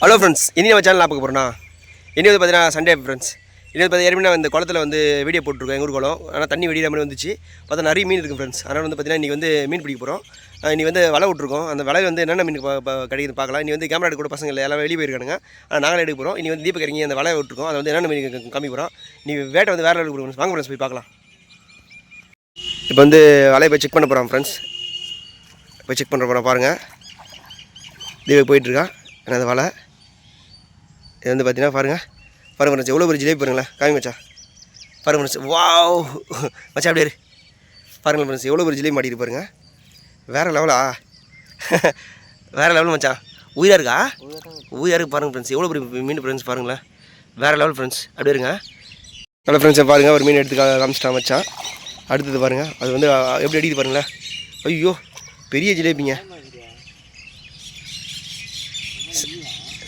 Hello friends, இனி நம்ம channel பார்க்க போகிறோம்னா இனி வந்து பார்த்தீங்கன்னா சண்டே ஃப்ரெண்ட்ஸ். இனி வந்து ஏற்கனவே நான் இந்த குளத்தில் வந்து வீடியோ போட்டிருக்கோம். எங்கள் ஊர் குளம் ஆனால் தண்ணி வெடிக்கிற மாதிரி வந்துச்சு. பார்த்தா நிறைய மீன் இருக்குது ஃப்ரெண்ட்ஸ். அதனால் வந்து பார்த்தீங்கன்னா இன்றைக்கி வந்து மீன் பிடிக்க போகிறோம். இன்றைக்கி வந்து வலை விட்ருக்கோம். அந்த வலை வந்து என்னென்ன மீன் கிடைக்குது பார்க்கலாம். இனி வந்து கேமரா எடுக்க கூட பசங்க எல்லாம் வெளியே போயிருக்கானுங்க. நாங்களே எடுக்க போகிறோம். இனி வந்து தீபக் இறங்கி அந்த வலை விட்டுருக்கோம். அதை வந்து என்னென்ன மீன் காமி போகிறோம். நீ வேட்டை வந்து வேறு லெவலுக்கு கொடுக்கணும். வாங்க ஃப்ரெண்ட்ஸ் போய் பார்க்கலாம். இப்போ வந்து வலையை போய் செக் பண்ண போகிறோம் ஃப்ரெண்ட்ஸ். போய் செக் பண்ணுற போகிறோம் பாருங்கள். தீபக் போயிட்டுருக்கான். ஏன்னா அந்த வலை இது வந்து பார்த்தீங்கன்னா பாருங்கள் ஃப்ரெண்ட்ஸ், எவ்வளோ ஒரு ஜிலேபி பாருங்களேன். காமி மச்சா பாருங்கள் ஃப்ரெண்ட்ஸ். வாவ் மச்சா அப்படியே பாருங்கள் ஃப்ரெண்ட்ஸ், எவ்வளோ ஒரு ஜிலேபி மாட்டிட்டு பாருங்கள். வேறு லெவலா வேறு லெவல் மச்சா. உயிராக இருக்கா? உயிராக இருக்குது பாருங்கள் ஃப்ரெண்ட்ஸ். எவ்வளோ பெரிய மீன் ஃப்ரெண்ட்ஸ் பாருங்களேன். வேறு லெவல் ஃப்ரெண்ட்ஸ். அப்படியே இருங்க. நல்ல ஃப்ரெண்ட்ஸை பாருங்கள், ஒரு மீன் எடுத்து காமிச்சிட்டா மச்சான். அடுத்தது பாருங்கள், அது வந்து எப்படி அடிக்குது பாருங்களேன். ஐயோ பெரிய ஜிலேபிங்க,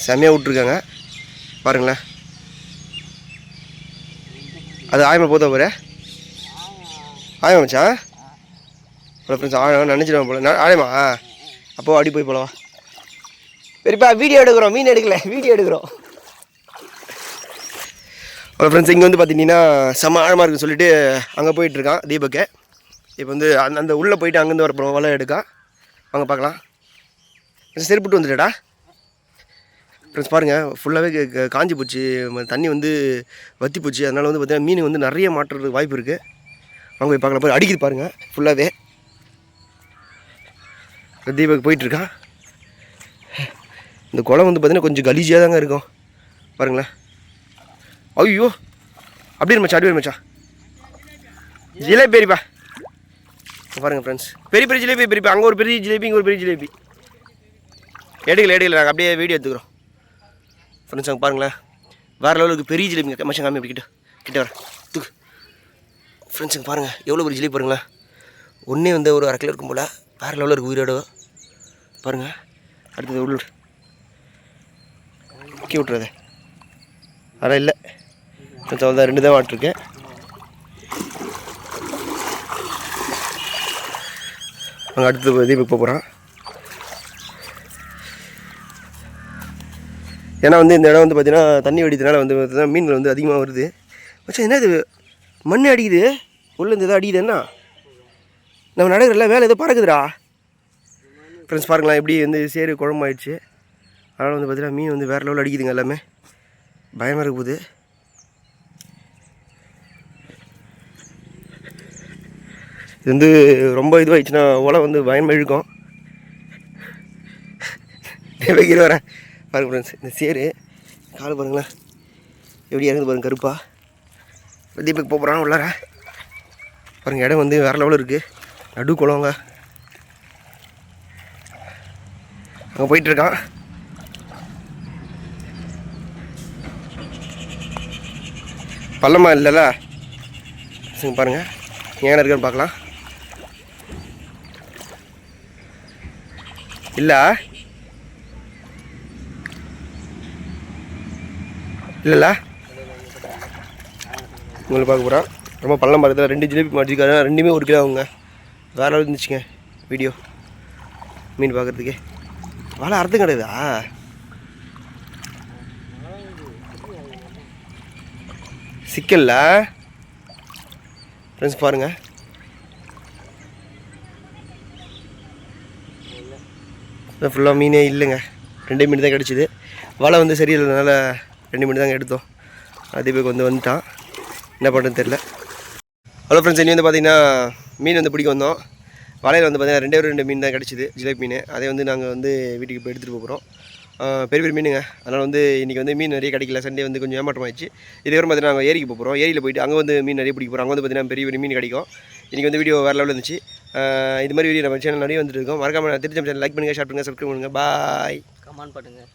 செம்மையாக விட்ருக்காங்க பாருங்களேன். அது ஆயமா போதா போகிற ஆயமா மச்சான். அவ்வளோ ஃப்ரெண்ட்ஸ், ஆழம் நினச்சிடுவேன் போல. ஆயமா அப்போது அடி போய் போலவா. பெரியப்பா வீடியோ எடுக்கிறோம், மீன் எடுக்கல வீடியோ எடுக்கிறோம். அவ்வளோ ஃப்ரெண்ட்ஸ், இங்கே வந்து பார்த்தீங்கன்னா செம்ம ஆழமாக இருக்குன்னு சொல்லிட்டு அங்கே போயிட்டுருக்கான் தீபக்கு. இப்போ வந்து அந்த உள்ளே போயிட்டு அங்கேருந்து வரப்போம் வலை எடுக்கா. வாங்க பார்க்கலாம். செருப்புட்டு வந்துட்டா ஃப்ரெண்ட்ஸ். பாருங்கள் ஃபுல்லாகவே காஞ்சி போச்சு, தண்ணி வந்து வற்றி போச்சு. அதனால் வந்து பார்த்தீங்கன்னா மீன் வந்து நிறைய மாட்டுறதுக்கு வாய்ப்பு இருக்குது. அவங்க போய் பார்க்கலாம். போய் அடிக்குது பாருங்கள் ஃபுல்லாகவே. தீபக் போயிட்டுருக்கான். இந்த குளம் வந்து பார்த்தீங்கன்னா கொஞ்சம் கலீஜியாக தாங்க இருக்கும் பாருங்களேன். ஐயோ அப்படி மச்சா, அப்படி மச்சா. ஜிலேபி பெரியப்பா பாருங்கள் ஃப்ரெண்ட்ஸ், பெரிய பெரிய ஜிலேபி பெரியப்பா. அங்கே ஒரு பெரிய ஜிலேபி, இங்கே ஒரு பெரிய ஜிலேபி. எடுக்கல நாங்கள் அப்படியே வீடியோ எடுத்துக்கிறோம் ஃப்ரெண்ட்ஸ். அங்கே பாருங்களேன், வேறு லெவலுக்கு பெரிய ஜிலேபி மச்சான். காமி அப்படி கிட்ட வர தூக்கு ஃப்ரெண்ட்ஸுங்க. பாருங்கள் எவ்வளோ ஒரு ஜிலேபி பாருங்களேன். ஒன்றே வந்து ஒரு 1/2 கிலோ இருக்கும் போல். வேறு லெவலில் இருக்குது உயிரோட பாருங்கள். அடுத்தது உள்ள முக்கி விட்றது ஆனால் இல்லை ஃப்ரெண்ட்ஸ். அவள் தான் 2 தான் வாட்டிருக்கேன். அங்கே அடுத்தது தீபக் போக போகிறான். ஏன்னா வந்து இந்த இடம் வந்து பார்த்தீங்கன்னா தண்ணி வெடித்தனால வந்து பார்த்தீங்கன்னா மீன்கள் வந்து அதிகமாக வருது. மச்சா என்ன இது மண் அடிக்குது உள்ளே இந்த இதை அடிக்குது. என்ன நம்ம நடக்கிறல வேலை ஏதோ பறக்குதுடா ஃப்ரெண்ட்ஸ். பாருங்களேன் எப்படி வந்து சேரு குழம்பாயிடுச்சு. அதனால் வந்து பார்த்தீங்கன்னா மீன் வந்து வேறு லெவலில் அடிக்குதுங்க. எல்லாமே பயமாக இருக்க போகுது. இது வந்து ரொம்ப இதுவாகிடுச்சுன்னா ஓலை வந்து பயமாக இழுக்கும். வைக்கிற வரேன் பாருங்க ஃப்ரெண்ட்ஸ். இந்த சேரு கால் பாருங்களேன் எப்படி இறங்குது பாருங்க கருப்பா. தீபக் போகிறான் உள்ளார பாருங்கள். இடம் வந்து வேறு லெவலில் இருக்குது. நடு குளங்க. அங்கே போயிட்டுருக்கான். பள்ளமா இல்லைல்ல சரி பாருங்கள் ஏன் இருக்கான்னு பார்க்கலாம். இல்லை இல்லைல்ல உங்களுக்கு பார்க்க போகிறோம். ரொம்ப பள்ளம் பார்க்குறதுல 2 ஜிலேபி மாட்டிருக்காரு. 2மே 1 கிலோ ஆகுங்க. வேறு அளவு இருந்துச்சுங்க வீடியோ மீன் பார்க்குறதுக்கே. வலை அர்த்தம் கிடையாதா? சிக்கல்ல ஃப்ரெண்ட்ஸ் பாருங்கள். ஃபுல்லாக மீனே இல்லைங்க. 2 மீன் தான் கிடச்சிது. வலை வந்து சரியில்லைனால 2 மீன் தாங்க எடுத்தோம். தீபக் வந்துட்டான். என்ன பண்ணுறதுன்னு தெரில. ஹலோ ஃப்ரெண்ட்ஸ், இனி வந்து பார்த்தீங்கன்னா மீன் வந்து பிடிக்க வந்தோம். வலையில் வந்து பார்த்தீங்கன்னா 2 மீன் தான் கிடச்சிது ஜிலேபி மீன். அதை வந்து நாங்கள் வந்து வீட்டுக்கு போய் எடுத்துகிட்டு போகிறோம். பெரிய பெரிய மீனுங்க. அதனால் வந்து இன்றைக்கி வந்து மீன் நிறைய கிடைக்கல. சண்டே வந்து கொஞ்சம் ஏமாற்றமாகிடுச்சு. இதுவரை பார்த்தீங்கன்னா நாங்கள் ஏரிக்கு போகிறோம். ஏரியில் போயிட்டு அங்கே வந்து மீன் நிறைய பிடிக்க போகிறோம். அங்கே வந்து பார்த்தீங்கன்னா பெரிய பெரிய மீன் கிடைக்கும். இன்றைக்கி வந்து வீடியோ வேறு லெவலில் இருந்துச்சு. இது மாதிரி வீடியோ நம்ம சேனல் நிறைய வந்துட்டு இருக்கோம். மறக்காமல் திருச்சி சேனல் லைக் பண்ணுங்கள், ஷேர் பண்ணுங்கள், சப்ஸ்கிரைப் பண்ணுங்கள். பாய், கமெண்ட் பண்ணுங்கள்.